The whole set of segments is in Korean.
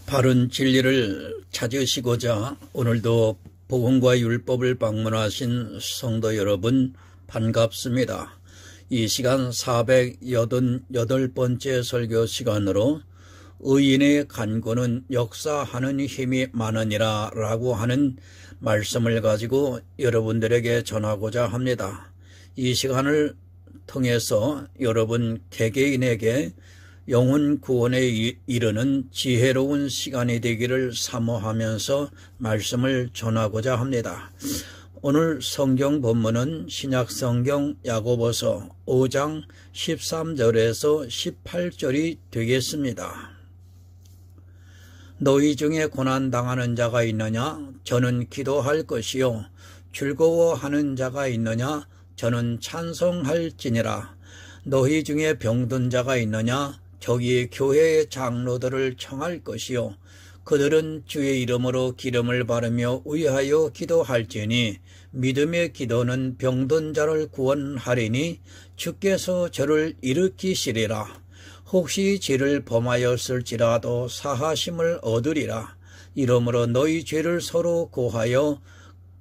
바른 진리를 찾으시고자 오늘도 복음과 율법을 방문하신 성도 여러분 반갑습니다. 이 시간 488번째 설교 시간으로 의인의 간구는 역사하는 힘이 많으니라 라고 하는 말씀을 가지고 여러분들에게 전하고자 합니다. 이 시간을 통해서 여러분 개개인에게 영혼 구원에 이르는 지혜로운 시간이 되기를 사모하면서 말씀을 전하고자 합니다. 오늘 성경 본문은 신약성경 야고보서 5장 13절에서 18절이 되겠습니다. 너희 중에 고난당하는 자가 있느냐? 저는 기도할 것이요. 즐거워하는 자가 있느냐? 저는 찬송할지니라. 너희 중에 병든 자가 있느냐? 저기 교회의 장로들을 청할 것이요. 그들은 주의 이름으로 기름을 바르며 위하여 기도할지니 믿음의 기도는 병든 자를 구원하리니 주께서 저를 일으키시리라. 혹시 죄를 범하였을지라도 사하심을 얻으리라. 이러므로 너희 죄를 서로 고하여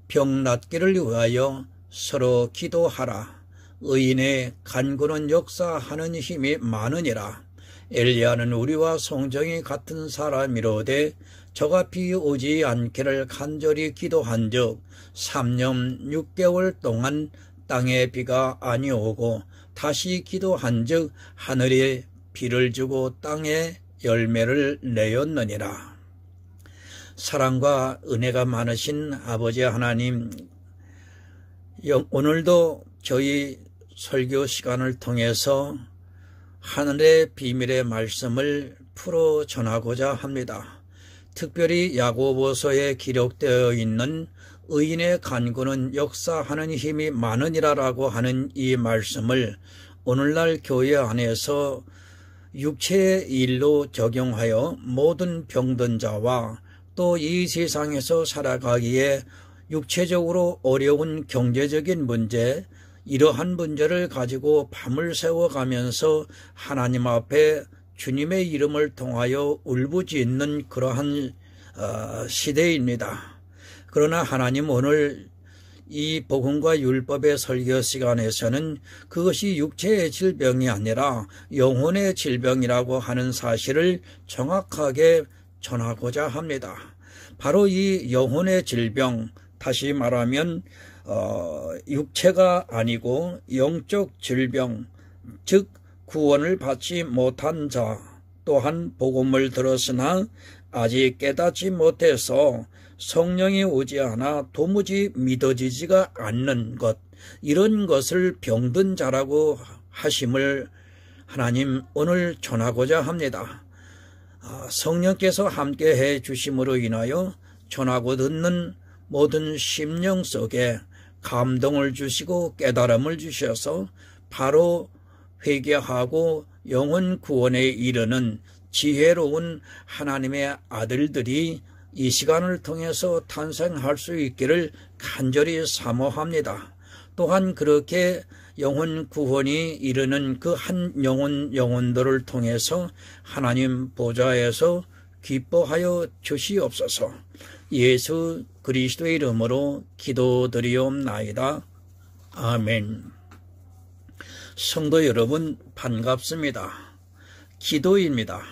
병 낫기를 위하여 서로 기도하라. 의인의 간구는 역사하는 힘이 많으니라. 엘리야는 우리와 성정이 같은 사람이로되 저가 비 오지 않기를 간절히 기도한즉 3년 6개월 동안 땅에 비가 아니오고 다시 기도한즉 하늘에 비를 주고 땅에 열매를 내었느니라. 사랑과 은혜가 많으신 아버지 하나님, 오늘도 저희 설교 시간을 통해서 하늘의 비밀의 말씀을 풀어 전하고자 합니다. 특별히 야고보서에 기록되어 있는 의인의 간구는 역사하는 힘이 많으니라라고 하는 이 말씀을 오늘날 교회 안에서 육체의 일로 적용하여 모든 병든 자와 또 이 세상에서 살아가기에 육체적으로 어려운 경제적인 문제, 이러한 문제를 가지고 밤을 새워가면서 하나님 앞에 주님의 이름을 통하여 울부짖는 그러한 시대입니다. 그러나 하나님 오늘 이 복음과 율법의 설교 시간에서는 그것이 육체의 질병이 아니라 영혼의 질병이라고 하는 사실을 정확하게 전하고자 합니다. 바로 이 영혼의 질병, 다시 말하면 육체가 아니고 영적 질병, 즉 구원을 받지 못한 자, 또한 복음을 들었으나 아직 깨닫지 못해서 성령이 오지 않아 도무지 믿어지지가 않는 것, 이런 것을 병든 자라고 하심을 하나님 오늘 전하고자 합니다. 성령께서 함께해 주심으로 인하여 전하고 듣는 모든 심령 속에 감동을 주시고 깨달음을 주셔서 바로 회개하고 영혼 구원에 이르는 지혜로운 하나님의 아들들이 이 시간을 통해서 탄생할 수 있기를 간절히 사모합니다. 또한 그렇게 영혼 구원이 이르는 그 한 영혼들을 통해서 하나님 보좌에서 기뻐하여 주시옵소서. 예수 그리스도의 이름으로 기도드리옵나이다. 아멘. 성도 여러분 반갑습니다. 기도입니다.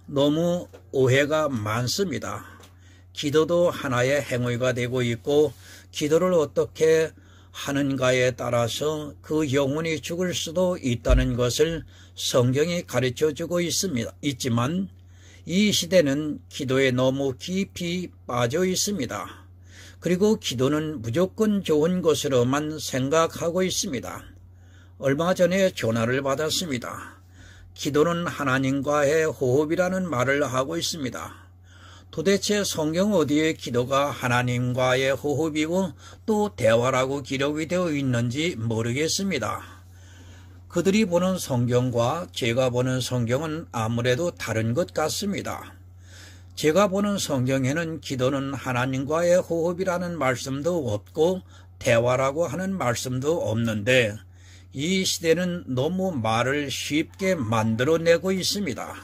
너무 오해가 많습니다. 기도도 하나의 행위가 되고 있고 기도를 어떻게 하는가에 따라서 그 영혼이 죽을 수도 있다는 것을 성경이 가르쳐주고 있지만 이 시대는 기도에 너무 깊이 빠져 있습니다. 그리고 기도는 무조건 좋은 것으로만 생각하고 있습니다. 얼마 전에 전화를 받았습니다. 기도는 하나님과의 호흡이라는 말을 하고 있습니다. 도대체 성경 어디에 기도가 하나님과의 호흡이고 또 대화라고 기록이 되어 있는지 모르겠습니다. 그들이 보는 성경과 제가 보는 성경은 아무래도 다른 것 같습니다. 제가 보는 성경에는 기도는 하나님과의 호흡이라는 말씀도 없고 대화라고 하는 말씀도 없는데 이 시대는 너무 말을 쉽게 만들어내고 있습니다.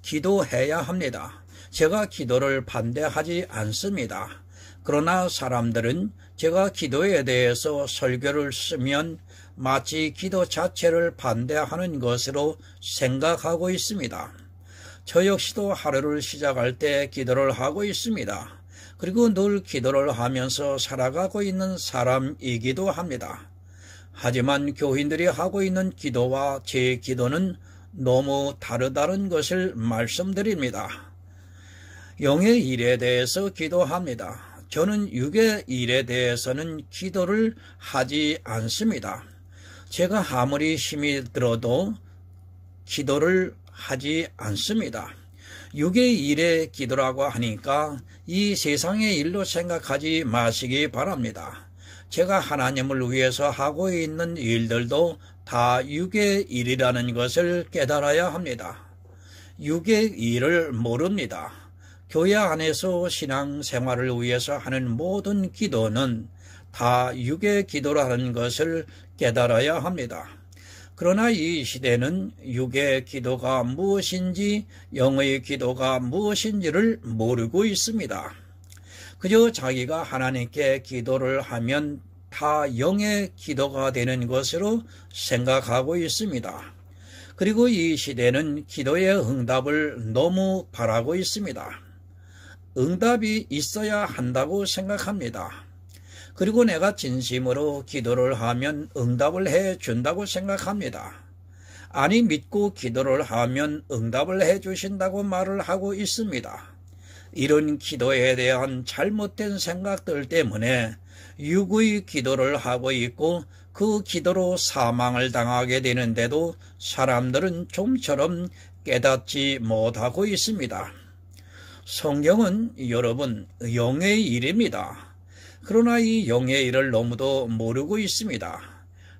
기도해야 합니다. 제가 기도를 반대하지 않습니다. 그러나 사람들은 제가 기도에 대해서 설교를 쓰면 마치 기도 자체를 반대하는 것으로 생각하고 있습니다. 저 역시도 하루를 시작할 때 기도를 하고 있습니다. 그리고 늘 기도를 하면서 살아가고 있는 사람이기도 합니다. 하지만 교인들이 하고 있는 기도와 제 기도는 너무 다르다는 것을 말씀드립니다. 영의 일에 대해서 기도합니다. 저는 육의 일에 대해서는 기도를 하지 않습니다. 제가 아무리 힘이 들어도 기도를 하지 않습니다. 육의 일에 기도라고 하니까 이 세상의 일로 생각하지 마시기 바랍니다. 제가 하나님을 위해서 하고 있는 일들도 다 육의 일이라는 것을 깨달아야 합니다. 육의 일을 모릅니다. 교회 안에서 신앙생활을 위해서 하는 모든 기도는 다 육의 기도라는 것을 깨달아야 합니다. 그러나 이 시대는 육의 기도가 무엇인지 영의 기도가 무엇인지를 모르고 있습니다. 그저 자기가 하나님께 기도를 하면 다 영의 기도가 되는 것으로 생각하고 있습니다. 그리고 이 시대는 기도의 응답을 너무 바라고 있습니다. 응답이 있어야 한다고 생각합니다. 그리고 내가 진심으로 기도를 하면 응답을 해 준다고 생각합니다. 아니, 믿고 기도를 하면 응답을 해 주신다고 말을 하고 있습니다. 이런 기도에 대한 잘못된 생각들 때문에 육의 기도를 하고 있고 그 기도로 사망을 당하게 되는데도 사람들은 좀처럼 깨닫지 못하고 있습니다. 성경은 여러분 영의 일입니다. 그러나 이 영의 일을 너무도 모르고 있습니다.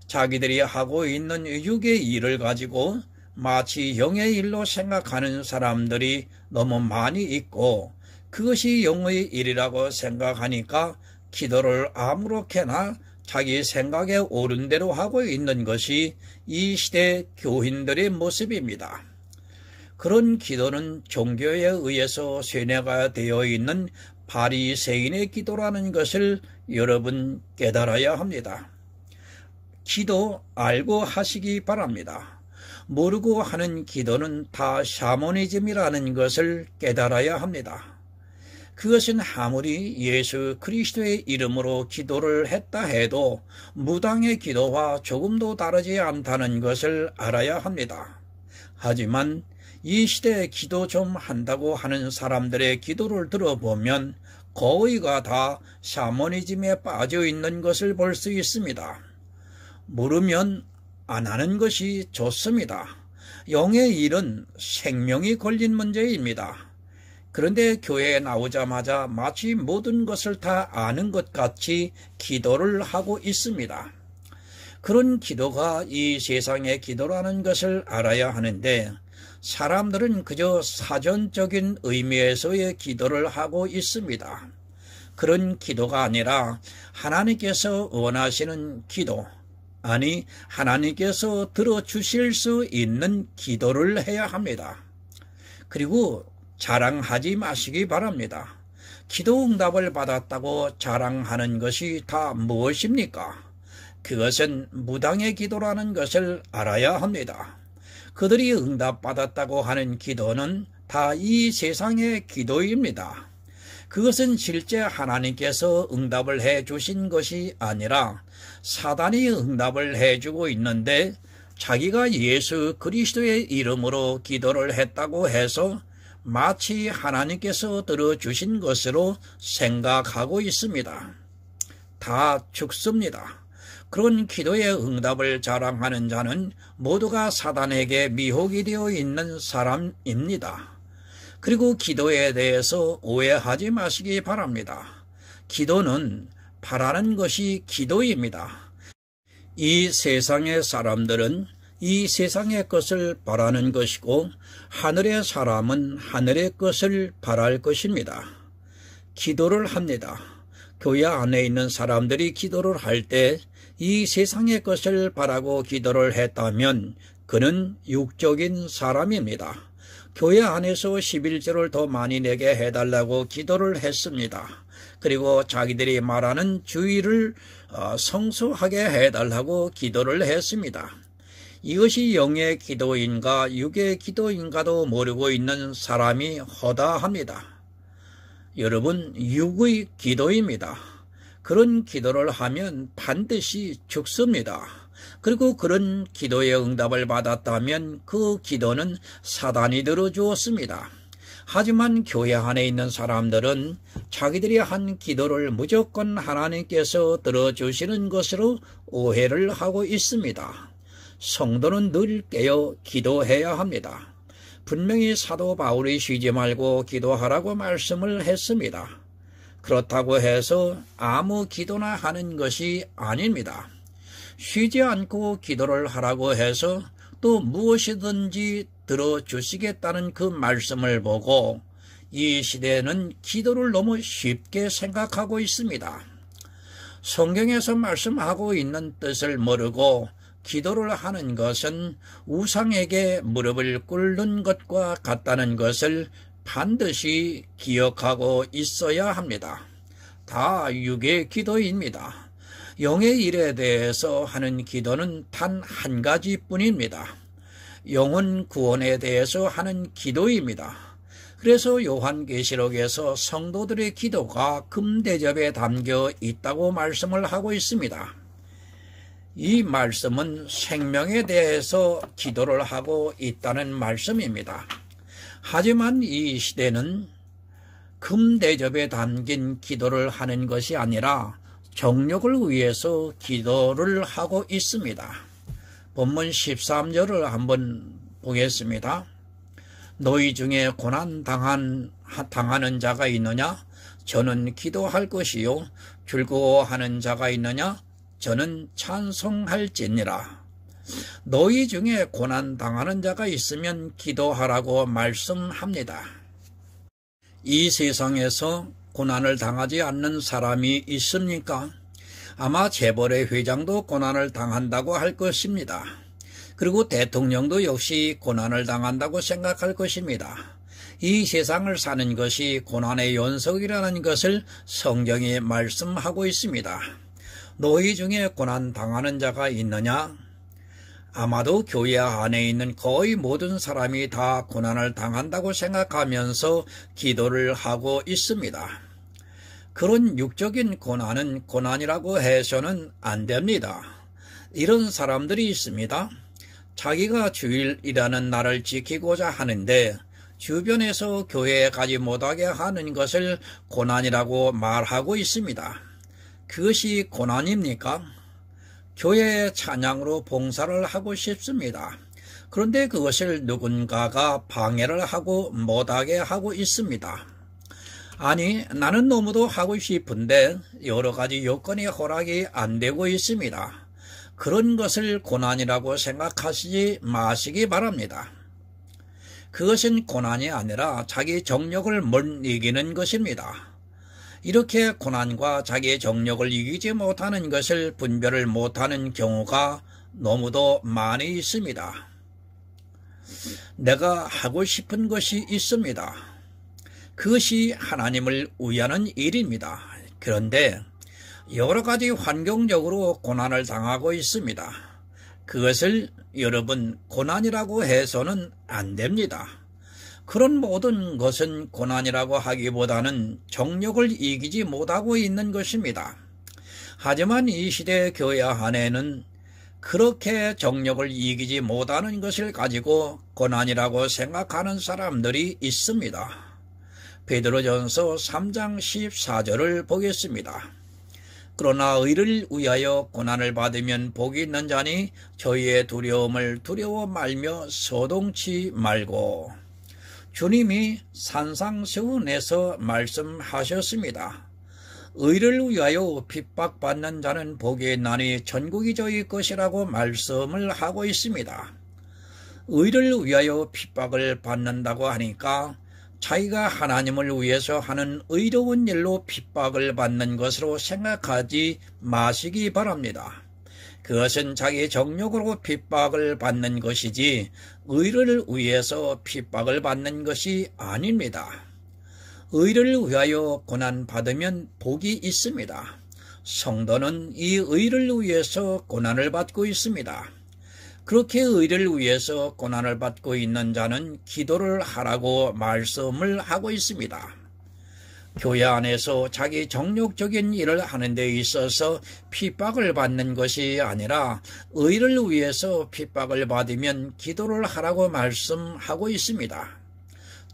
자기들이 하고 있는 육의 일을 가지고 마치 영의 일로 생각하는 사람들이 너무 많이 있고 그것이 영의 일이라고 생각하니까 기도를 아무렇게나 자기 생각에 옳은 대로 하고 있는 것이 이 시대 교인들의 모습입니다. 그런 기도는 종교에 의해서 세뇌가 되어 있는 바리새인의 기도라는 것을 여러분 깨달아야 합니다. 기도 알고 하시기 바랍니다. 모르고 하는 기도는 다 샤머니즘이라는 것을 깨달아야 합니다. 그것은 아무리 예수 그리스도의 이름으로 기도를 했다 해도 무당의 기도와 조금도 다르지 않다는 것을 알아야 합니다. 하지만 이 시대에 기도 좀 한다고 하는 사람들의 기도를 들어보면 거의가 다 샤머니즘에 빠져 있는 것을 볼 수 있습니다. 모르면 안 하는 것이 좋습니다. 영의 일은 생명이 걸린 문제입니다. 그런데 교회에 나오자마자 마치 모든 것을 다 아는 것 같이 기도를 하고 있습니다. 그런 기도가 이 세상의 기도라는 것을 알아야 하는데 사람들은 그저 사전적인 의미에서의 기도를 하고 있습니다. 그런 기도가 아니라 하나님께서 원하시는 기도, 아니 하나님께서 들어주실 수 있는 기도를 해야 합니다. 그리고 자랑하지 마시기 바랍니다. 기도 응답을 받았다고 자랑하는 것이 다 무엇입니까? 그것은 무당의 기도라는 것을 알아야 합니다. 그들이 응답받았다고 하는 기도는 다 이 세상의 기도입니다. 그것은 실제 하나님께서 응답을 해 주신 것이 아니라 사단이 응답을 해주고 있는데 자기가 예수 그리스도의 이름으로 기도를 했다고 해서 마치 하나님께서 들어주신 것으로 생각하고 있습니다. 다 죽습니다. 그런 기도의 응답을 자랑하는 자는 모두가 사단에게 미혹이 되어 있는 사람입니다. 그리고 기도에 대해서 오해하지 마시기 바랍니다. 기도는 바라는 것이 기도입니다. 이 세상의 사람들은 이 세상의 것을 바라는 것이고 하늘의 사람은 하늘의 것을 바랄 것입니다. 기도를 합니다. 교회 안에 있는 사람들이 기도를 할 때 이 세상의 것을 바라고 기도를 했다면 그는 육적인 사람입니다. 교회 안에서 11조를 더 많이 내게 해달라고 기도를 했습니다. 그리고 자기들이 말하는 주의를 성수하게 해달라고 기도를 했습니다. 이것이 영의 기도인가 육의 기도인가도 모르고 있는 사람이 허다합니다. 여러분, 육의 기도입니다. 그런 기도를 하면 반드시 죽습니다. 그리고 그런 기도의 응답을 받았다면 그 기도는 사단이 들어주었습니다. 하지만 교회 안에 있는 사람들은 자기들이 한 기도를 무조건 하나님께서 들어주시는 것으로 오해를 하고 있습니다. 성도는 늘 깨어 기도해야 합니다. 분명히 사도 바울이 쉬지 말고 기도하라고 말씀을 했습니다. 그렇다고 해서 아무 기도나 하는 것이 아닙니다. 쉬지 않고 기도를 하라고 해서 또 무엇이든지 들어주시겠다는 그 말씀을 보고 이 시대는 기도를 너무 쉽게 생각하고 있습니다. 성경에서 말씀하고 있는 뜻을 모르고 기도를 하는 것은 우상에게 무릎을 꿇는 것과 같다는 것을 반드시 기억하고 있어야 합니다. 다 육의 기도입니다. 영의 일에 대해서 하는 기도는 단 한 가지뿐입니다. 영혼 구원에 대해서 하는 기도입니다. 그래서 요한계시록에서 성도들의 기도가 금대접에 담겨 있다고 말씀을 하고 있습니다. 이 말씀은 생명에 대해서 기도를 하고 있다는 말씀입니다. 하지만 이 시대는 금대접에 담긴 기도를 하는 것이 아니라 정욕을 위해서 기도를 하고 있습니다. 본문 13절을 한번 보겠습니다. 너희 중에 고난 당하는 자가 있느냐? 저는 기도할 것이요. 즐거워하는 자가 있느냐? 저는 찬송할지니라. 너희 중에 고난 당하는 자가 있으면 기도하라고 말씀합니다. 이 세상에서 고난을 당하지 않는 사람이 있습니까? 아마 재벌의 회장도 고난을 당한다고 할 것입니다. 그리고 대통령도 역시 고난을 당한다고 생각할 것입니다. 이 세상을 사는 것이 고난의 연속이라는 것을 성경이 말씀하고 있습니다. 너희 중에 고난 당하는 자가 있느냐? 아마도 교회 안에 있는 거의 모든 사람이 다 고난을 당한다고 생각하면서 기도를 하고 있습니다. 그런 육적인 고난은 고난이라고 해서는 안 됩니다. 이런 사람들이 있습니다. 자기가 주일이라는 날을 지키고자 하는데 주변에서 교회에 가지 못하게 하는 것을 고난이라고 말하고 있습니다. 그것이 고난입니까? 교회의 찬양으로 봉사를 하고 싶습니다. 그런데 그것을 누군가가 방해를 하고 못하게 하고 있습니다. 아니, 나는 너무도 하고 싶은데 여러 가지 요건이 허락이 안 되고 있습니다. 그런 것을 고난이라고 생각하시지 마시기 바랍니다. 그것은 고난이 아니라 자기 정욕을 못 이기는 것입니다. 이렇게 고난과 자기의 정욕을 이기지 못하는 것을 분별을 못하는 경우가 너무도 많이 있습니다. 내가 하고 싶은 것이 있습니다. 그것이 하나님을 위하는 일입니다. 그런데 여러 가지 환경적으로 고난을 당하고 있습니다. 그것을 여러분 고난이라고 해서는 안 됩니다. 그런 모든 것은 고난이라고 하기보다는 정욕을 이기지 못하고 있는 것입니다. 하지만 이 시대 교회 안에는 그렇게 정욕을 이기지 못하는 것을 가지고 고난이라고 생각하는 사람들이 있습니다. 베드로전서 3장 14절을 보겠습니다. 그러나 의를 위하여 고난을 받으면 복이 있는 자니 저희의 두려움을 두려워 말며 소동치 말고. 주님이 산상수훈에서 말씀하셨습니다. 의를 위하여 핍박받는 자는 복이 있나니 천국이 저희 것이라고 말씀을 하고 있습니다. 의를 위하여 핍박을 받는다고 하니까 자기가 하나님을 위해서 하는 의로운 일로 핍박을 받는 것으로 생각하지 마시기 바랍니다. 그것은 자기 정욕으로 핍박을 받는 것이지 의를 위해서 핍박을 받는 것이 아닙니다. 의를 위하여 고난받으면 복이 있습니다. 성도는 이 의를 위해서 고난을 받고 있습니다. 그렇게 의를 위해서 고난을 받고 있는 자는 기도를 하라고 말씀을 하고 있습니다. 교회 안에서 자기 정욕적인 일을 하는 데 있어서 핍박을 받는 것이 아니라 의를 위해서 핍박을 받으면 기도를 하라고 말씀하고 있습니다.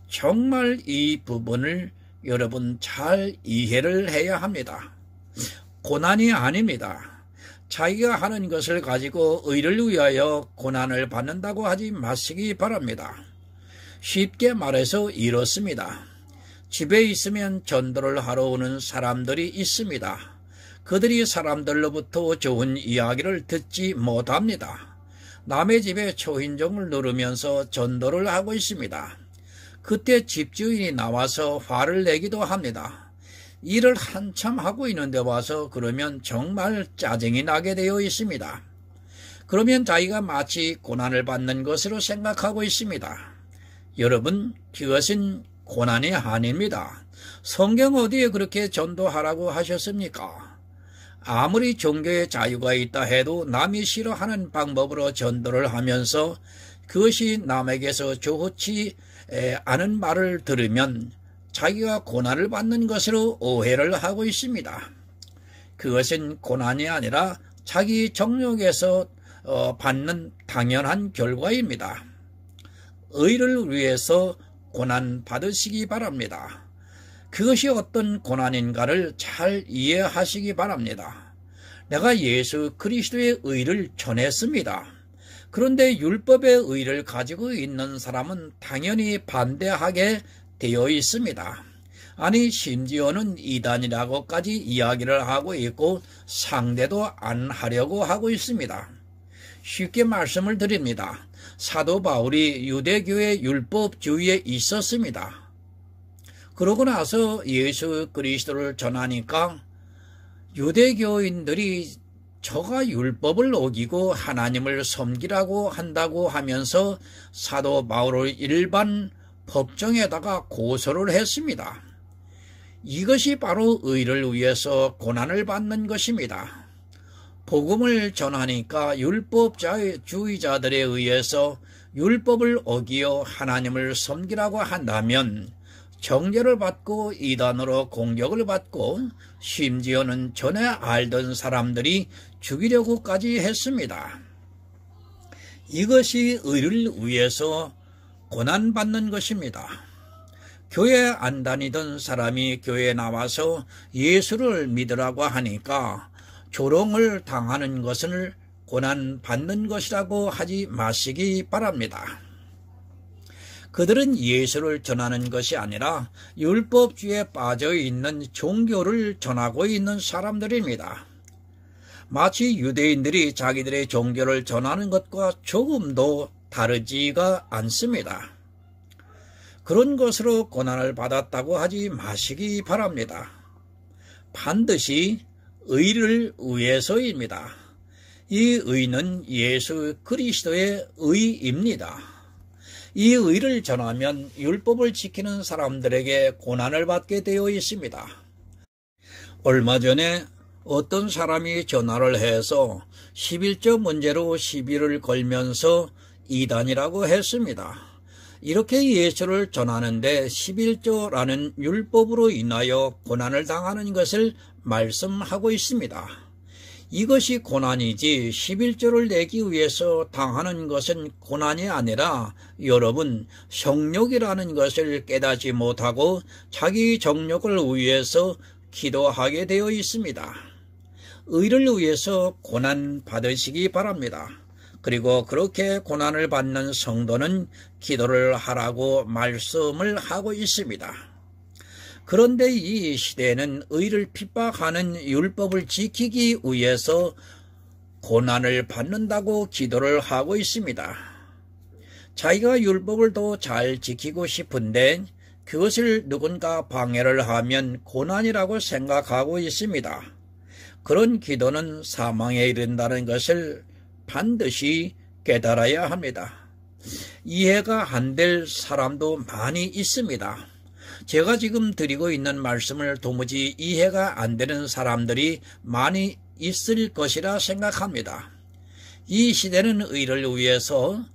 정말 이 부분을 여러분 잘 이해를 해야 합니다. 고난이 아닙니다. 자기가 하는 것을 가지고 의를 위하여 고난을 받는다고 하지 마시기 바랍니다. 쉽게 말해서 이렇습니다. 집에 있으면 전도를 하러 오는 사람들이 있습니다. 그들이 사람들로부터 좋은 이야기를 듣지 못합니다. 남의 집에 초인종을 누르면서 전도를 하고 있습니다. 그때 집주인이 나와서 화를 내기도 합니다. 일을 한참 하고 있는데 와서 그러면 정말 짜증이 나게 되어 있습니다. 그러면 자기가 마치 고난을 받는 것으로 생각하고 있습니다. 여러분, 그것은 고난이 아닙니다. 성경 어디에 그렇게 전도하라고 하셨습니까? 아무리 종교의 자유가 있다 해도 남이 싫어하는 방법으로 전도를 하면서 그것이 남에게서 좋지 않은 말을 들으면 자기가 고난을 받는 것으로 오해를 하고 있습니다. 그것은 고난이 아니라 자기 정욕에서 받는 당연한 결과입니다. 의를 위해서 고난 받으시기 바랍니다. 그것이 어떤 고난인가를 잘 이해하시기 바랍니다. 내가 예수 그리스도의 의를 전했습니다. 그런데 율법의 의를 가지고 있는 사람은 당연히 반대하게 되어 있습니다. 아니 심지어는 이단이라고까지 이야기를 하고 있고 상대도 안 하려고 하고 있습니다. 쉽게 말씀을 드립니다. 사도 바울이 유대교의 율법주의에 있었습니다. 그러고 나서 예수 그리스도를 전하니까 유대교인들이 저가 율법을 어기고 하나님을 섬기라고 한다고 하면서 사도 바울을 일반 법정에다가 고소를 했습니다. 이것이 바로 의를 위해서 고난을 받는 것입니다. 복음을 전하니까 율법주의자들에 의해서 율법을 어기어 하나님을 섬기라고 한다면 정죄를 받고 이단으로 공격을 받고 심지어는 전에 알던 사람들이 죽이려고까지 했습니다. 이것이 의를 위해서 고난받는 것입니다. 교회 안 다니던 사람이 교회에 나와서 예수를 믿으라고 하니까 조롱을 당하는 것을 고난받는 것이라고 하지 마시기 바랍니다. 그들은 예수를 전하는 것이 아니라 율법주의에 빠져있는 종교를 전하고 있는 사람들입니다. 마치 유대인들이 자기들의 종교를 전하는 것과 조금도 다르지가 않습니다. 그런 것으로 고난을 받았다고 하지 마시기 바랍니다. 반드시 의를 위해서입니다. 이 의는 예수 그리스도의 의입니다. 이 의를 전하면 율법을 지키는 사람들에게 고난을 받게 되어 있습니다. 얼마 전에 어떤 사람이 전화를 해서 11조 문제로 시비를 걸면서 이단이라고 했습니다. 이렇게 예수를 전하는데 11조라는 율법으로 인하여 고난을 당하는 것을 말씀하고 있습니다. 이것이 고난이지 11조를 내기 위해서 당하는 것은 고난이 아니라 여러분 성욕이라는 것을 깨닫지 못하고 자기 정욕을 위해서 기도하게 되어 있습니다. 의를 위해서 고난 받으시기 바랍니다. 그리고 그렇게 고난을 받는 성도는 기도를 하라고 말씀을 하고 있습니다. 그런데 이 시대에는 의를 핍박하는 율법을 지키기 위해서 고난을 받는다고 기도를 하고 있습니다. 자기가 율법을 더 잘 지키고 싶은데 그것을 누군가 방해를 하면 고난이라고 생각하고 있습니다. 그런 기도는 사망에 이른다는 것을 반드시 깨달아야 합니다. 이해가 안 될 사람도 많이 있습니다. 제가 지금 드리고 있는 말씀을 도무지 이해가 안 되는 사람들이 많이 있을 것이라 생각합니다. 이 시대는 의를 위해서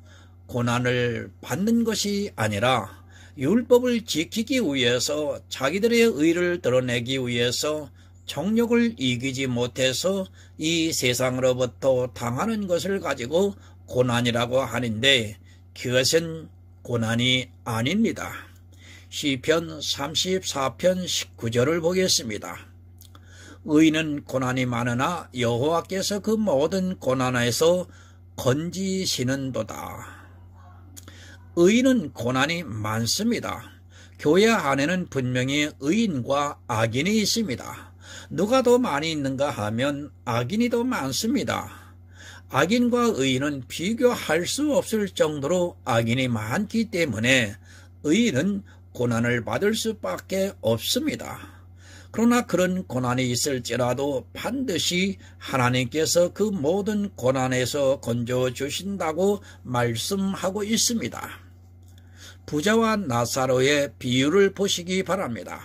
고난을 받는 것이 아니라 율법을 지키기 위해서 자기들의 의를 드러내기 위해서 정욕을 이기지 못해서 이 세상으로부터 당하는 것을 가지고 고난이라고 하는데 그것은 고난이 아닙니다. 시편 34편 19절을 보겠습니다. 의인은 고난이 많으나 여호와께서 그 모든 고난에서 건지시는도다. 의인은 고난이 많습니다. 교회 안에는 분명히 의인과 악인이 있습니다. 누가 더 많이 있는가 하면 악인이 더 많습니다. 악인과 의인은 비교할 수 없을 정도로 악인이 많기 때문에 의인은 고난을 받을 수밖에 없습니다. 그러나 그런 고난이 있을지라도 반드시 하나님께서 그 모든 고난에서 건져주신다고 말씀하고 있습니다. 부자와 나사로의 비유를 보시기 바랍니다.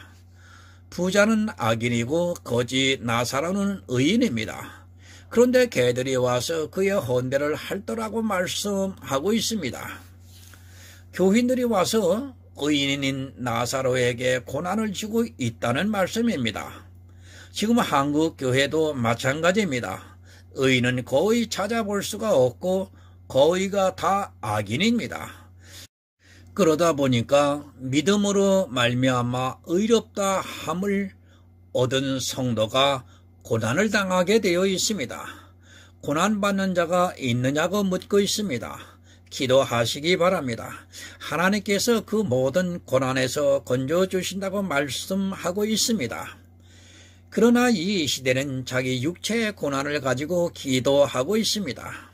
부자는 악인이고 거지 나사로는 의인입니다. 그런데 개들이 와서 그의 헌대를 할더라고 말씀하고 있습니다. 교인들이 와서 의인인 나사로에게 고난을 주고 있다는 말씀입니다. 지금 한국 교회도 마찬가지입니다. 의인은 거의 찾아볼 수가 없고 거의가 다 악인입니다. 그러다 보니까 믿음으로 말미암아 의롭다 함을 얻은 성도가 고난을 당하게 되어 있습니다. 고난받는 자가 있느냐고 묻고 있습니다. 기도하시기 바랍니다. 하나님께서 그 모든 고난에서 건져주신다고 말씀하고 있습니다. 그러나 이 시대는 자기 육체의 고난을 가지고 기도하고 있습니다.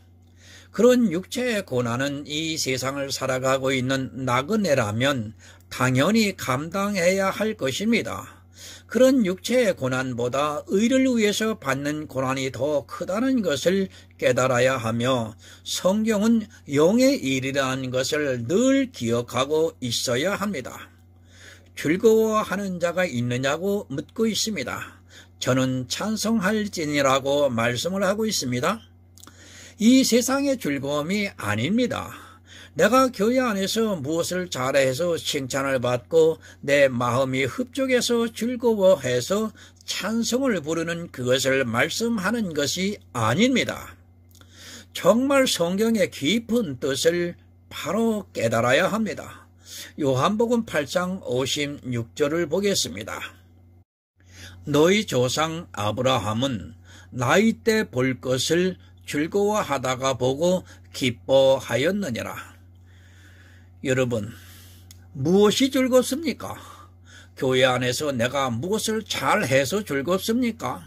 그런 육체의 고난은 이 세상을 살아가고 있는 나그네라면 당연히 감당해야 할 것입니다. 그런 육체의 고난보다 의를 위해서 받는 고난이 더 크다는 것을 깨달아야 하며 성경은 영의 일이라는 것을 늘 기억하고 있어야 합니다. 즐거워하는 자가 있느냐고 묻고 있습니다. 저는 찬송할지니라고 말씀을 하고 있습니다. 이 세상의 즐거움이 아닙니다. 내가 교회 안에서 무엇을 잘해서 칭찬을 받고 내 마음이 흡족해서 즐거워해서 찬송을 부르는 그것을 말씀하는 것이 아닙니다. 정말 성경의 깊은 뜻을 바로 깨달아야 합니다. 요한복음 8장 56절을 보겠습니다. 너희 조상 아브라함은 나이 때 볼 것을 즐거워하다가 보고 기뻐하였느니라. 여러분, 무엇이 즐겁습니까? 교회 안에서 내가 무엇을 잘해서 즐겁습니까?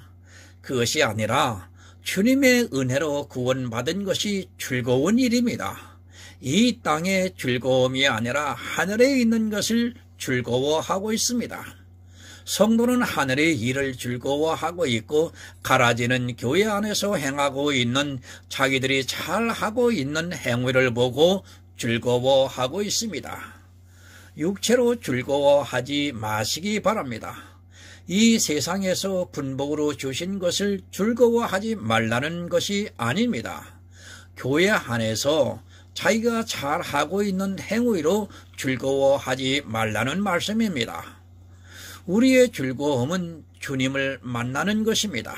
그것이 아니라 주님의 은혜로 구원받은 것이 즐거운 일입니다. 이 땅의 즐거움이 아니라 하늘에 있는 것을 즐거워하고 있습니다. 성도는 하늘의 일을 즐거워하고 있고 가라지는 교회 안에서 행하고 있는 자기들이 잘하고 있는 행위를 보고 즐거워하고 있습니다. 육체로 즐거워하지 마시기 바랍니다. 이 세상에서 분복으로 주신 것을 즐거워하지 말라는 것이 아닙니다. 교회 안에서 자기가 잘하고 있는 행위로 즐거워하지 말라는 말씀입니다. 우리의 즐거움은 주님을 만나는 것입니다.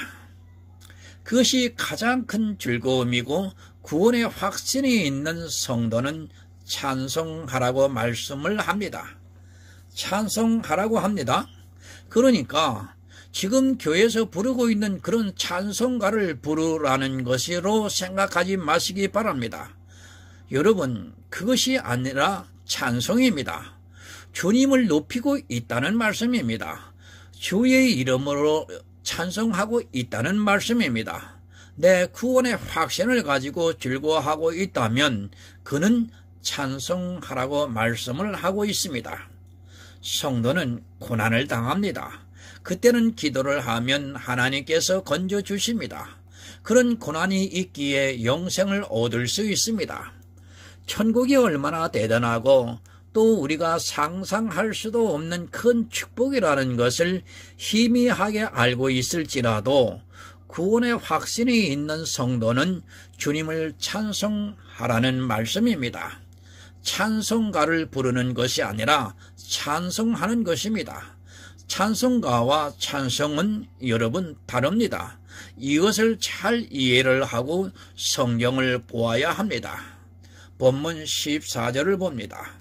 그것이 가장 큰 즐거움이고 구원의 확신이 있는 성도는 찬송하라고 말씀을 합니다. 찬송하라고 합니다. 그러니까 지금 교회에서 부르고 있는 그런 찬송가를 부르라는 것으로 생각하지 마시기 바랍니다. 여러분, 그것이 아니라 찬송입니다. 주님을 높이고 있다는 말씀입니다. 주의 이름으로 찬송하고 있다는 말씀입니다. 내 구원의 확신을 가지고 즐거워하고 있다면 그는 찬송하라고 말씀을 하고 있습니다. 성도는 고난을 당합니다. 그때는 기도를 하면 하나님께서 건져주십니다. 그런 고난이 있기에 영생을 얻을 수 있습니다. 천국이 얼마나 대단하고 또 우리가 상상할 수도 없는 큰 축복이라는 것을 희미하게 알고 있을지라도 구원의 확신이 있는 성도는 주님을 찬송하라는 말씀입니다. 찬송가를 부르는 것이 아니라 찬송하는 것입니다. 찬송가와 찬송은 여러분 다릅니다. 이것을 잘 이해를 하고 성경을 보아야 합니다. 본문 14절을 봅니다.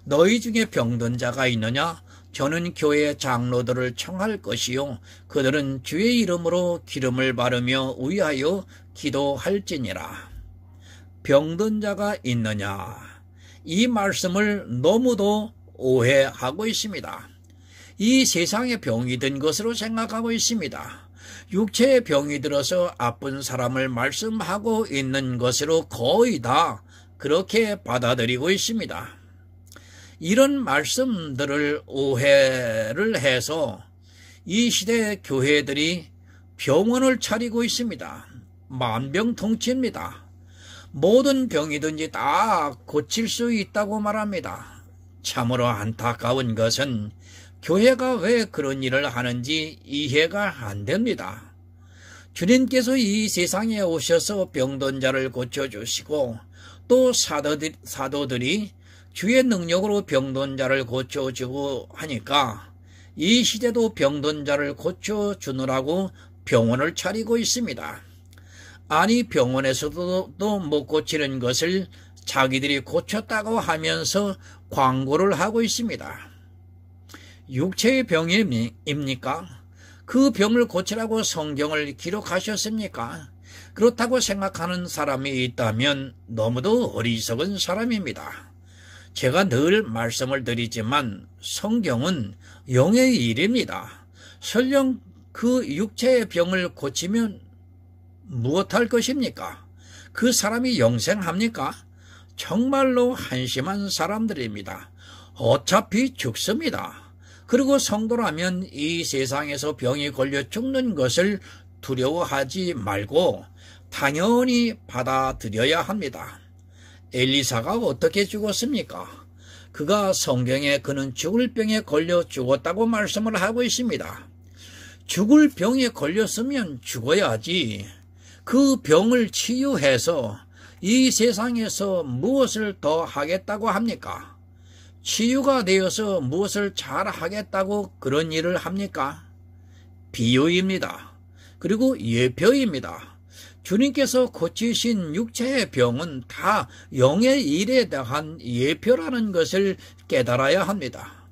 너희 중에 병든 자가 있느냐? 저는 교회 장로들을 청할 것이요 그들은 주의 이름으로 기름을 바르며 위하여 기도할지니라. 병든 자가 있느냐? 이 말씀을 너무도 오해하고 있습니다. 이 세상에 병이 든 것으로 생각하고 있습니다. 육체의 병이 들어서 아픈 사람을 말씀하고 있는 것으로 거의 다 그렇게 받아들이고 있습니다. 이런 말씀들을 오해를 해서 이 시대의 교회들이 병원을 차리고 있습니다. 만병통치입니다. 모든 병이든지 다 고칠 수 있다고 말합니다. 참으로 안타까운 것은 교회가 왜 그런 일을 하는지 이해가 안 됩니다. 주님께서 이 세상에 오셔서 병든 자를 고쳐주시고 또 사도들이 주의 능력으로 병든 자를 고쳐주고 하니까 이 시대도 병든 자를 고쳐주느라고 병원을 차리고 있습니다. 아니 병원에서도 못 고치는 것을 자기들이 고쳤다고 하면서 광고를 하고 있습니다. 육체의 병입니까? 그 병을 고치라고 성경을 기록하셨습니까? 그렇다고 생각하는 사람이 있다면 너무도 어리석은 사람입니다. 제가 늘 말씀을 드리지만 성경은 영의 일입니다. 설령 그 육체의 병을 고치면 무엇할 것입니까? 그 사람이 영생합니까? 정말로 한심한 사람들입니다. 어차피 죽습니다. 그리고 성도라면 이 세상에서 병이 걸려 죽는 것을 두려워하지 말고 당연히 받아들여야 합니다. 엘리사가 어떻게 죽었습니까? 그가 성경에 그는 죽을 병에 걸려 죽었다고 말씀을 하고 있습니다. 죽을 병에 걸렸으면 죽어야지. 그 병을 치유해서 이 세상에서 무엇을 더 하겠다고 합니까? 치유가 되어서 무엇을 잘 하겠다고 그런 일을 합니까? 비유입니다. 그리고 예표입니다. 주님께서 고치신 육체의 병은 다 영의 일에 대한 예표라는 것을 깨달아야 합니다.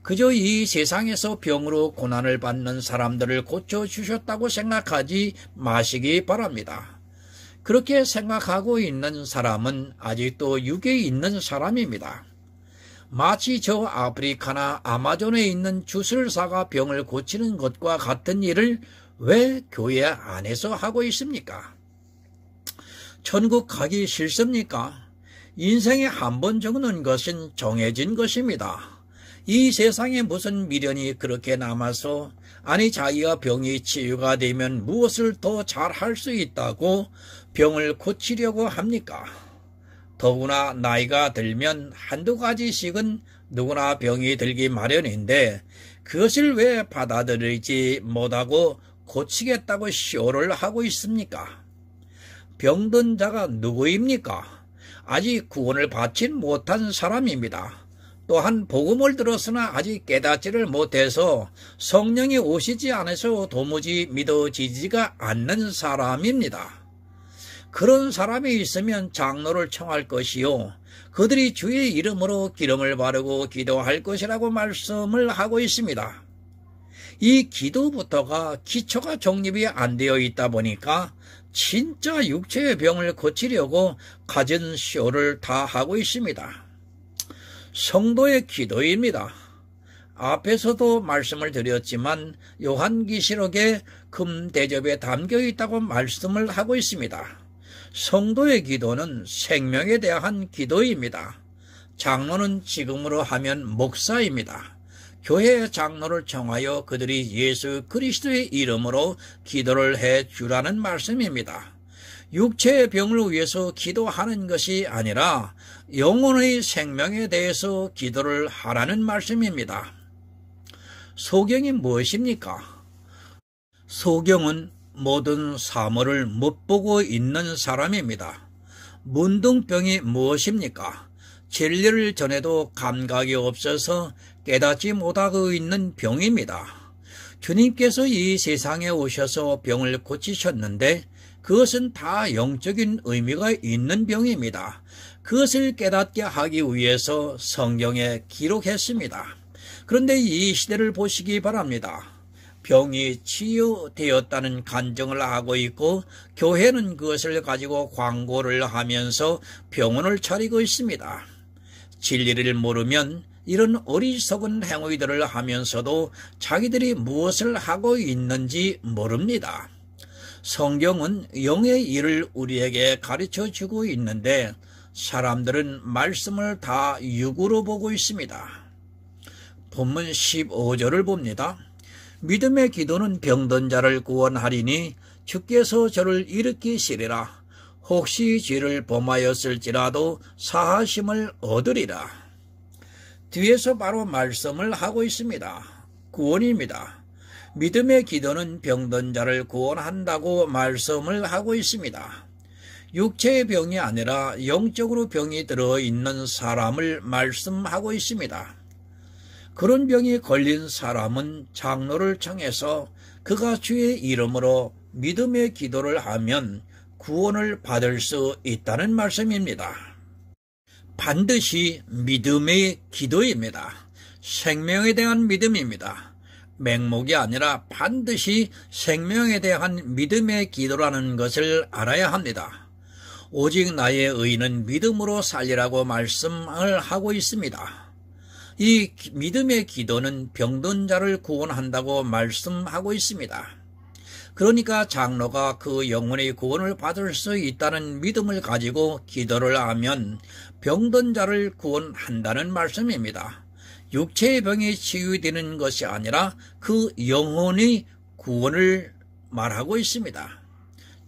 그저 이 세상에서 병으로 고난을 받는 사람들을 고쳐주셨다고 생각하지 마시기 바랍니다. 그렇게 생각하고 있는 사람은 아직도 육에 있는 사람입니다. 마치 저 아프리카나 아마존에 있는 주술사가 병을 고치는 것과 같은 일을 왜 교회 안에서 하고 있습니까? 천국 가기 싫습니까? 인생에 한 번 죽는 것은 정해진 것입니다. 이 세상에 무슨 미련이 그렇게 남아서 아니 자기가 병이 치유가 되면 무엇을 더 잘할 수 있다고 병을 고치려고 합니까? 더구나 나이가 들면 한두 가지씩은 누구나 병이 들기 마련인데 그것을 왜 받아들이지 못하고 고치겠다고 쇼를 하고 있습니까? 병든 자가 누구입니까? 아직 구원을 받지 못한 사람입니다. 또한 복음을 들었으나 아직 깨닫지를 못해서 성령이 오시지 않아서 도무지 믿어지지가 않는 사람입니다. 그런 사람이 있으면 장로를 청할 것이요 그들이 주의 이름으로 기름을 바르고 기도할 것이라고 말씀을 하고 있습니다. 이 기도부터가 기초가 정립이 안 되어 있다 보니까 진짜 육체의 병을 고치려고 가진 쇼를 다 하고 있습니다. 성도의 기도입니다. 앞에서도 말씀을 드렸지만 요한계시록에 금 대접에 담겨 있다고 말씀을 하고 있습니다. 성도의 기도는 생명에 대한 기도입니다. 장로는 지금으로 하면 목사입니다. 교회 장로를 청하여 그들이 예수 그리스도의 이름으로 기도를 해 주라는 말씀입니다. 육체의 병을 위해서 기도하는 것이 아니라 영혼의 생명에 대해서 기도를 하라는 말씀입니다. 소경이 무엇입니까? 소경은 모든 사물을 못 보고 있는 사람입니다. 문둥병이 무엇입니까? 진리를 전해도 감각이 없어서 깨닫지 못하고 있는 병입니다. 주님께서 이 세상에 오셔서 병을 고치셨는데 그것은 다 영적인 의미가 있는 병입니다. 그것을 깨닫게 하기 위해서 성경에 기록했습니다. 그런데 이 시대를 보시기 바랍니다. 병이 치유되었다는 간증을 하고 있고 교회는 그것을 가지고 광고를 하면서 병원을 차리고 있습니다. 진리를 모르면 이런 어리석은 행위들을 하면서도 자기들이 무엇을 하고 있는지 모릅니다. 성경은 영의 일을 우리에게 가르쳐주고 있는데 사람들은 말씀을 다 육으로 보고 있습니다. 본문 15절을 봅니다. 믿음의 기도는 병든 자를 구원하리니 주께서 저를 일으키시리라. 혹시 죄를 범하였을지라도 사하심을 얻으리라. 뒤에서 바로 말씀을 하고 있습니다. 구원입니다. 믿음의 기도는 병든 자를 구원한다고 말씀을 하고 있습니다. 육체의 병이 아니라 영적으로 병이 들어있는 사람을 말씀하고 있습니다. 그런 병이 걸린 사람은 장로를 청해서 그가 주의 이름으로 믿음의 기도를 하면 구원을 받을 수 있다는 말씀입니다. 반드시 믿음의 기도입니다. 생명에 대한 믿음입니다. 맹목이 아니라 반드시 생명에 대한 믿음의 기도라는 것을 알아야 합니다. 오직 나의 의는 믿음으로 살리라고 말씀을 하고 있습니다. 이 믿음의 기도는 병든 자를 구원한다고 말씀하고 있습니다. 그러니까 장로가 그 영혼의 구원을 받을 수 있다는 믿음을 가지고 기도를 하면 병든 자를 구원한다는 말씀입니다. 육체의 병이 치유되는 것이 아니라 그 영혼의 구원을 말하고 있습니다.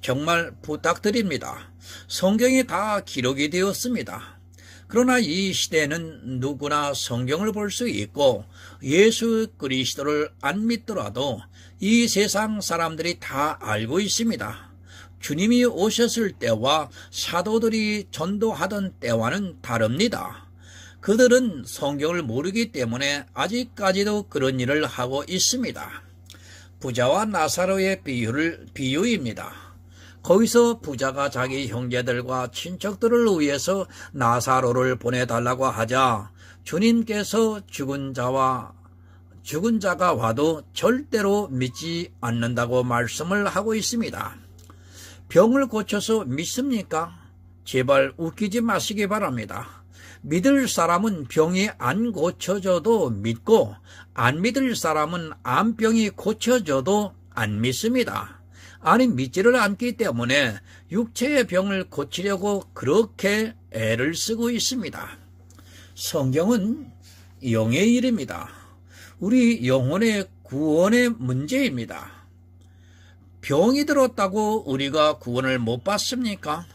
정말 부탁드립니다. 성경이 다 기록이 되었습니다. 그러나 이 시대는 누구나 성경을 볼 수 있고 예수 그리스도를 안 믿더라도 이 세상 사람들이 다 알고 있습니다. 주님이 오셨을 때와 사도들이 전도하던 때와는 다릅니다. 그들은 성경을 모르기 때문에 아직까지도 그런 일을 하고 있습니다. 부자와 나사로의 비유입니다. 거기서 부자가 자기 형제들과 친척들을 위해서 나사로를 보내달라고 하자 주님께서 죽은 자가 와도 절대로 믿지 않는다고 말씀을 하고 있습니다. 병을 고쳐서 믿습니까? 제발 웃기지 마시기 바랍니다. 믿을 사람은 병이 안 고쳐져도 믿고 안 믿을 사람은 암병이 고쳐져도 안 믿습니다. 아니 믿지를 않기 때문에 육체의 병을 고치려고 그렇게 애를 쓰고 있습니다. 성경은 영의 일입니다. 우리 영혼의 구원의 문제입니다. 병이 들었다고 우리가 구원을 못 받습니까?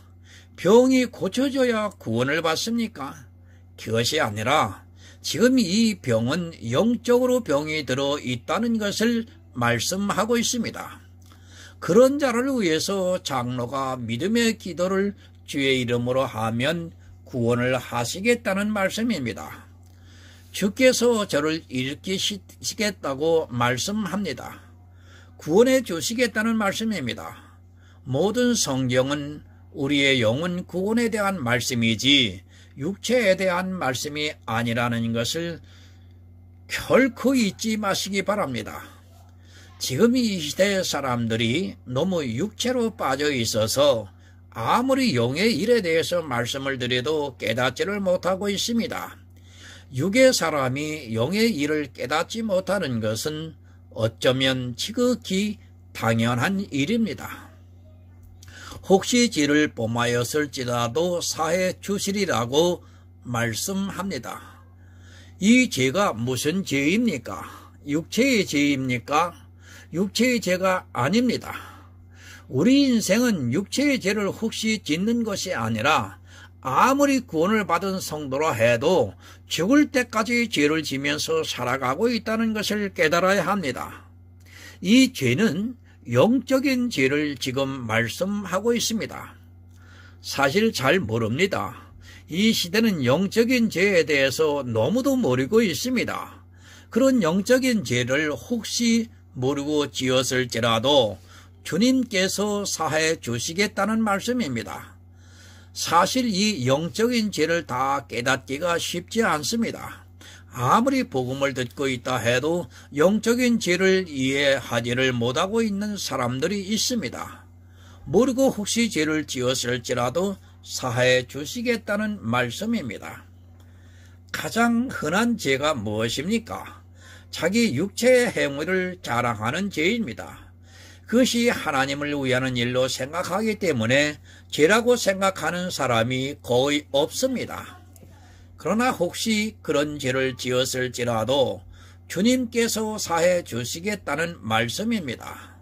병이 고쳐져야 구원을 받습니까? 그것이 아니라 지금 이 병은 영적으로 병이 들어 있다는 것을 말씀하고 있습니다. 그런 자를 위해서 장로가 믿음의 기도를 주의 이름으로 하면 구원을 하시겠다는 말씀입니다. 주께서 저를 일으키시겠다고 말씀합니다. 구원해 주시겠다는 말씀입니다. 모든 성경은 우리의 영혼 구원에 대한 말씀이지 육체에 대한 말씀이 아니라는 것을 결코 잊지 마시기 바랍니다. 지금 이 시대 사람들이 너무 육체로 빠져 있어서 아무리 영의 일에 대해서 말씀을 드려도 깨닫지를 못하고 있습니다. 육의 사람이 영의 일을 깨닫지 못하는 것은 어쩌면 지극히 당연한 일입니다. 혹시 죄를 범하였을지라도 사해 주시리라고 말씀합니다. 이 죄가 무슨 죄입니까? 육체의 죄입니까? 육체의 죄가 아닙니다. 우리 인생은 육체의 죄를 혹시 짓는 것이 아니라 아무리 구원을 받은 성도라 해도 죽을 때까지 죄를 지면서 살아가고 있다는 것을 깨달아야 합니다. 이 죄는 영적인 죄를 지금 말씀하고 있습니다. 사실 잘 모릅니다. 이 시대는 영적인 죄에 대해서 너무도 모르고 있습니다. 그런 영적인 죄를 혹시 모르고 지었을지라도 주님께서 사해 주시겠다는 말씀입니다. 사실 이 영적인 죄를 다 깨닫기가 쉽지 않습니다. 아무리 복음을 듣고 있다 해도 영적인 죄를 이해하지를 못하고 있는 사람들이 있습니다. 모르고 혹시 죄를 지었을지라도 사해 주시겠다는 말씀입니다. 가장 흔한 죄가 무엇입니까? 자기 육체의 행위를 자랑하는 죄입니다. 그것이 하나님을 위하는 일로 생각하기 때문에 죄라고 생각하는 사람이 거의 없습니다. 그러나 혹시 그런 죄를 지었을지라도 주님께서 사해 주시겠다는 말씀입니다.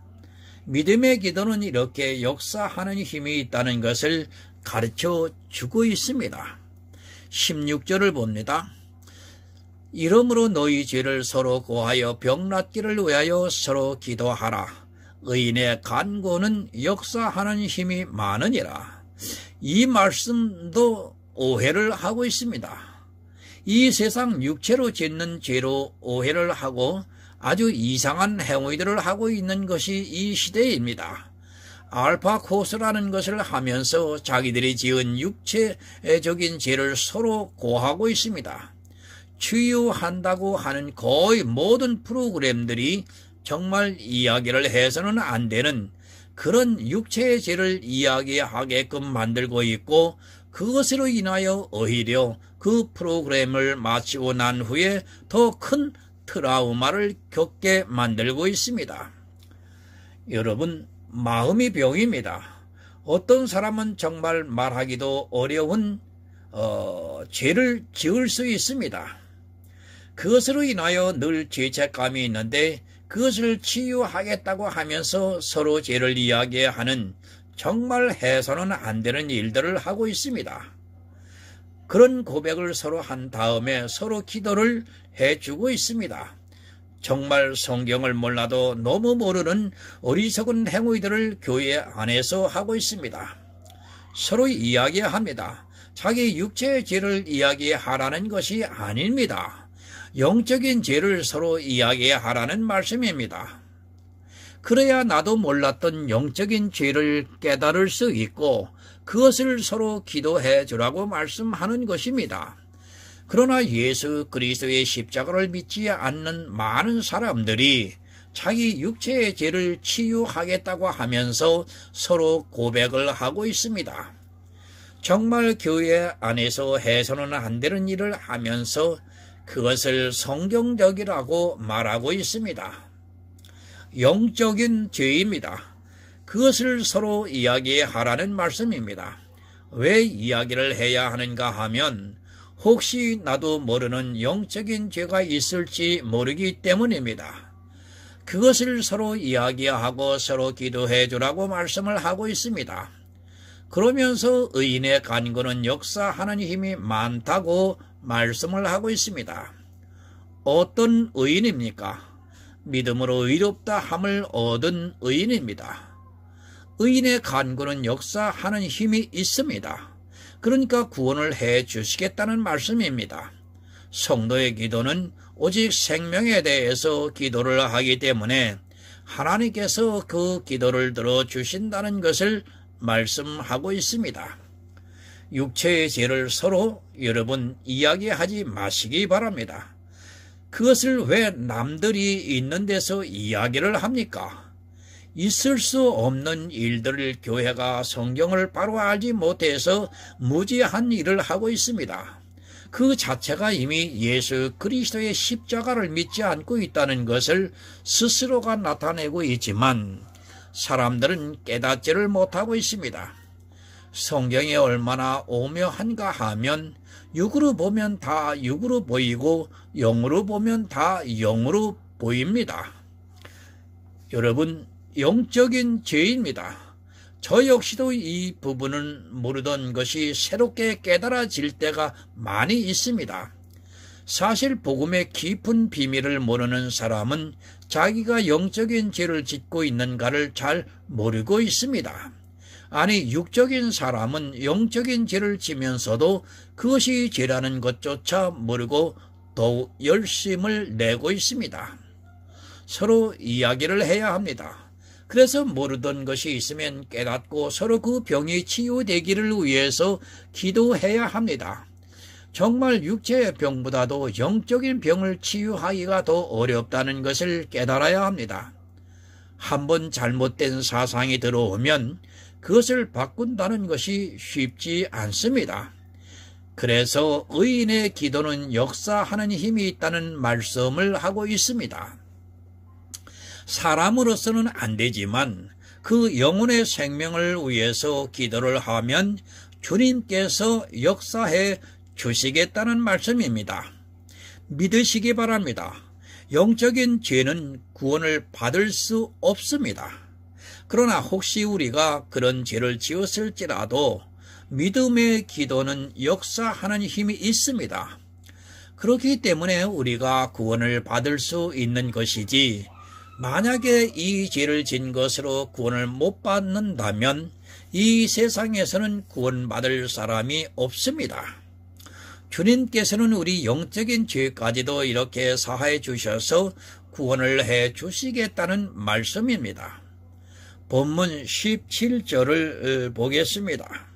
믿음의 기도는 이렇게 역사하는 힘이 있다는 것을 가르쳐 주고 있습니다. 16절을 봅니다. 이러므로 너희 죄를 서로 고하여 병 낫기를 위하여 서로 기도하라. 의인의 간구는 역사하는 힘이 많으니라. 이 말씀도 오해를 하고 있습니다. 이 세상 육체로 짓는 죄로 오해를 하고 아주 이상한 행위들을 하고 있는 것이 이 시대입니다. 알파 코스라는 것을 하면서 자기들이 지은 육체적인 죄를 서로 고하고 있습니다. 치유한다고 하는 거의 모든 프로그램들이 정말 이야기를 해서는 안 되는 그런 육체의 죄를 이야기하게끔 만들고 있고, 그것으로 인하여 오히려 그 프로그램을 마치고 난 후에 더 큰 트라우마를 겪게 만들고 있습니다. 여러분, 마음이 병입니다. 어떤 사람은 정말 말하기도 어려운 죄를 지을 수 있습니다. 그것으로 인하여 늘 죄책감이 있는데 그것을 치유하겠다고 하면서 서로 죄를 이야기하는 정말 해서는 안 되는 일들을 하고 있습니다. 그런 고백을 서로 한 다음에 서로 기도를 해주고 있습니다. 정말 성경을 몰라도 너무 모르는 어리석은 행위들을 교회 안에서 하고 있습니다. 서로 이야기합니다. 자기 육체의 죄를 이야기하라는 것이 아닙니다. 영적인 죄를 서로 이야기하라는 말씀입니다. 그래야 나도 몰랐던 영적인 죄를 깨달을 수 있고 그것을 서로 기도해 주라고 말씀하는 것입니다. 그러나 예수 그리스도의 십자가를 믿지 않는 많은 사람들이 자기 육체의 죄를 치유하겠다고 하면서 서로 고백을 하고 있습니다. 정말 교회 안에서 해서는 안 되는 일을 하면서 그것을 성경적이라고 말하고 있습니다. 영적인 죄입니다. 그것을 서로 이야기하라는 말씀입니다. 왜 이야기를 해야 하는가 하면 혹시 나도 모르는 영적인 죄가 있을지 모르기 때문입니다. 그것을 서로 이야기하고 서로 기도해 주라고 말씀을 하고 있습니다. 그러면서 의인의 간구는 역사하는 힘이 많다고 말씀을 하고 있습니다. 어떤 의인입니까? 믿음으로 의롭다 함을 얻은 의인입니다. 의인의 간구는 역사하는 힘이 있습니다. 그러니까 구원을 해 주시겠다는 말씀입니다. 성도의 기도는 오직 생명에 대해서 기도를 하기 때문에 하나님께서 그 기도를 들어주신다는 것을 말씀하고 있습니다. 육체의 죄를 서로 여러분 이야기하지 마시기 바랍니다. 그것을 왜 남들이 있는 데서 이야기를 합니까? 있을 수 없는 일들을 교회가 성경을 바로 알지 못해서 무지한 일을 하고 있습니다. 그 자체가 이미 예수 그리스도의 십자가를 믿지 않고 있다는 것을 스스로가 나타내고 있지만 사람들은 깨닫지를 못하고 있습니다. 성경이 얼마나 오묘한가 하면 육으로 보면 다 육으로 보이고 영으로 보면 다 영으로 보입니다. 여러분, 영적인 죄입니다. 저 역시도 이 부분은 모르던 것이 새롭게 깨달아질 때가 많이 있습니다. 사실 복음의 깊은 비밀을 모르는 사람은 자기가 영적인 죄를 짓고 있는가를 잘 모르고 있습니다. 아니, 육적인 사람은 영적인 죄를 지면서도 그것이 죄라는 것조차 모르고 더욱 열심을 내고 있습니다. 서로 이야기를 해야 합니다. 그래서 모르던 것이 있으면 깨닫고 서로 그 병이 치유되기를 위해서 기도해야 합니다. 정말 육체의 병보다도 영적인 병을 치유하기가 더 어렵다는 것을 깨달아야 합니다. 한번 잘못된 사상이 들어오면 그것을 바꾼다는 것이 쉽지 않습니다. 그래서 의인의 기도는 역사하는 힘이 있다는 말씀을 하고 있습니다. 사람으로서는 안 되지만 그 영혼의 생명을 위해서 기도를 하면 주님께서 역사해 주시겠다는 말씀입니다. 믿으시기 바랍니다. 영적인 죄는 구원을 받을 수 없습니다. 그러나 혹시 우리가 그런 죄를 지었을지라도 믿음의 기도는 역사하는 힘이 있습니다. 그렇기 때문에 우리가 구원을 받을 수 있는 것이지, 만약에 이 죄를 진 것으로 구원을 못 받는다면 이 세상에서는 구원받을 사람이 없습니다. 주님께서는 우리 영적인 죄까지도 이렇게 사하해 주셔서 구원을 해 주시겠다는 말씀입니다. 본문 17절을 보겠습니다.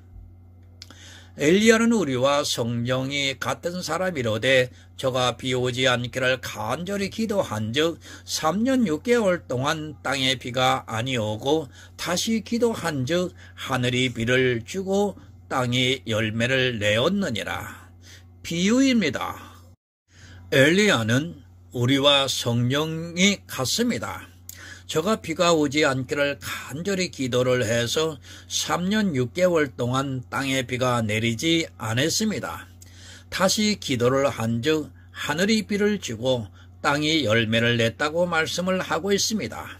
엘리야는 우리와 성령이 같은 사람이로되 저가 비 오지 않기를 간절히 기도한즉 3년 6개월 동안 땅에 비가 아니오고 다시 기도한즉 하늘이 비를 주고 땅이 열매를 내었느니라. 비유입니다. 엘리야는 우리와 성령이 같습니다. 저가 비가 오지 않기를 간절히 기도를 해서 3년 6개월 동안 땅에 비가 내리지 않았습니다. 다시 기도를 한즉 하늘이 비를 주고 땅이 열매를 냈다고 말씀을 하고 있습니다.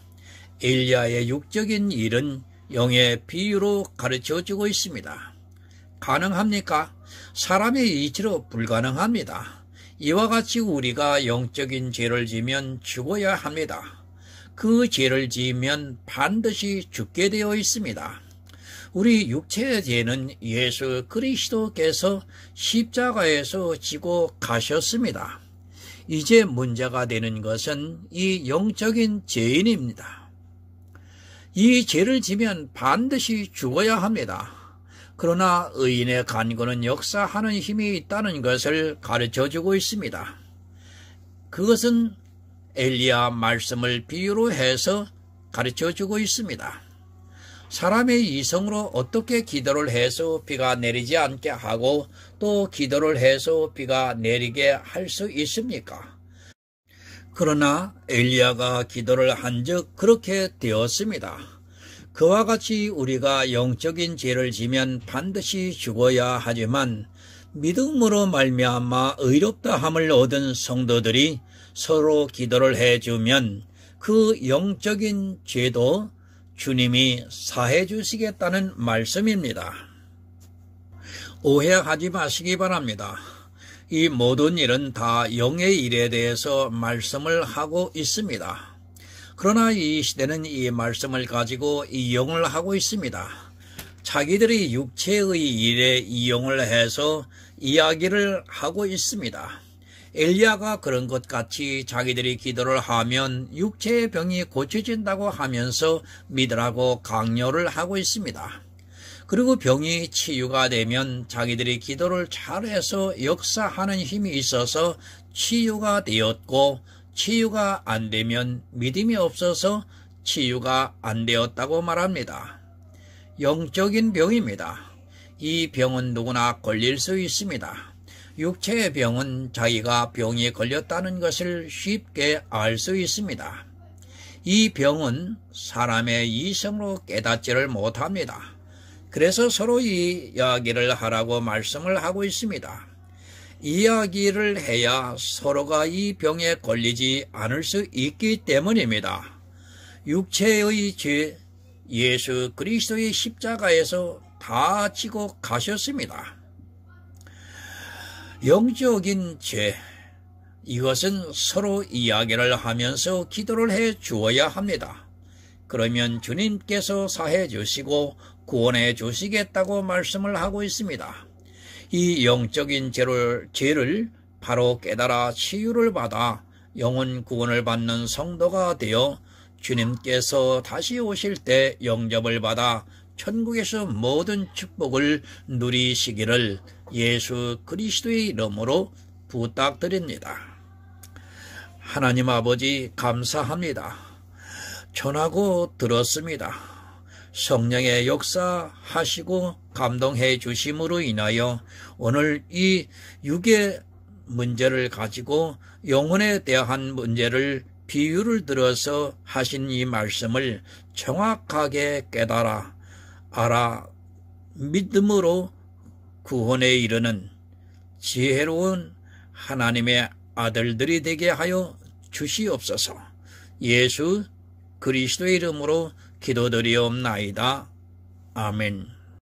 엘리야의 육적인 일은 영의 비유로 가르쳐주고 있습니다. 가능합니까? 사람의 이치로 불가능합니다. 이와 같이 우리가 영적인 죄를 지면 죽어야 합니다. 그 죄를 지으면 반드시 죽게 되어 있습니다. 우리 육체의 죄는 예수 그리스도께서 십자가에서 지고 가셨습니다. 이제 문제가 되는 것은 이 영적인 죄인입니다. 이 죄를 지면 반드시 죽어야 합니다. 그러나 의인의 간구는 역사하는 힘이 있다는 것을 가르쳐주고 있습니다. 그것은 엘리야 말씀을 비유로 해서 가르쳐주고 있습니다. 사람의 이성으로 어떻게 기도를 해서 비가 내리지 않게 하고 또 기도를 해서 비가 내리게 할 수 있습니까? 그러나 엘리야가 기도를 한즉 그렇게 되었습니다. 그와 같이 우리가 영적인 죄를 지면 반드시 죽어야 하지만 믿음으로 말미암아 의롭다함을 얻은 성도들이 서로 기도를 해주면 그 영적인 죄도 주님이 사해 주시겠다는 말씀입니다. 오해하지 마시기 바랍니다. 이 모든 일은 다 영의 일에 대해서 말씀을 하고 있습니다. 그러나 이 시대는 이 말씀을 가지고 이용을 하고 있습니다. 자기들이 육체의 일에 이용을 해서 이야기를 하고 있습니다. 엘리야가 그런 것 같이 자기들이 기도를 하면 육체의 병이 고쳐진다고 하면서 믿으라고 강요를 하고 있습니다. 그리고 병이 치유가 되면 자기들이 기도를 잘해서 역사하는 힘이 있어서 치유가 되었고, 치유가 안 되면 믿음이 없어서 치유가 안 되었다고 말합니다. 영적인 병입니다. 이 병은 누구나 걸릴 수 있습니다. 육체의 병은 자기가 병이 걸렸다는 것을 쉽게 알 수 있습니다. 이 병은 사람의 이성으로 깨닫지를 못합니다. 그래서 서로 이 이야기를 하라고 말씀을 하고 있습니다. 이야기를 해야 서로가 이 병에 걸리지 않을 수 있기 때문입니다. 육체의 죄, 예수 그리스도의 십자가에서 다 지고 가셨습니다. 영적인 죄, 이것은 서로 이야기를 하면서 기도를 해 주어야 합니다. 그러면 주님께서 사해 주시고 구원해 주시겠다고 말씀을 하고 있습니다. 이 영적인 죄를 바로 깨달아 치유를 받아 영혼 구원을 받는 성도가 되어 주님께서 다시 오실 때 영접을 받아 천국에서 모든 축복을 누리시기를 예수 그리스도의 이름으로 부탁드립니다. 하나님 아버지 감사합니다. 전하고 들었습니다. 성령의 역사하시고 감동해 주심으로 인하여 오늘 이 육의 문제를 가지고 영혼에 대한 문제를 비유를 들어서 하신 이 말씀을 정확하게 깨달아 알아 믿음으로 구원에 이르는 지혜로운 하나님의 아들들이 되게 하여 주시옵소서. 예수 그리스도의 이름으로 기도드리옵나이다. 아멘.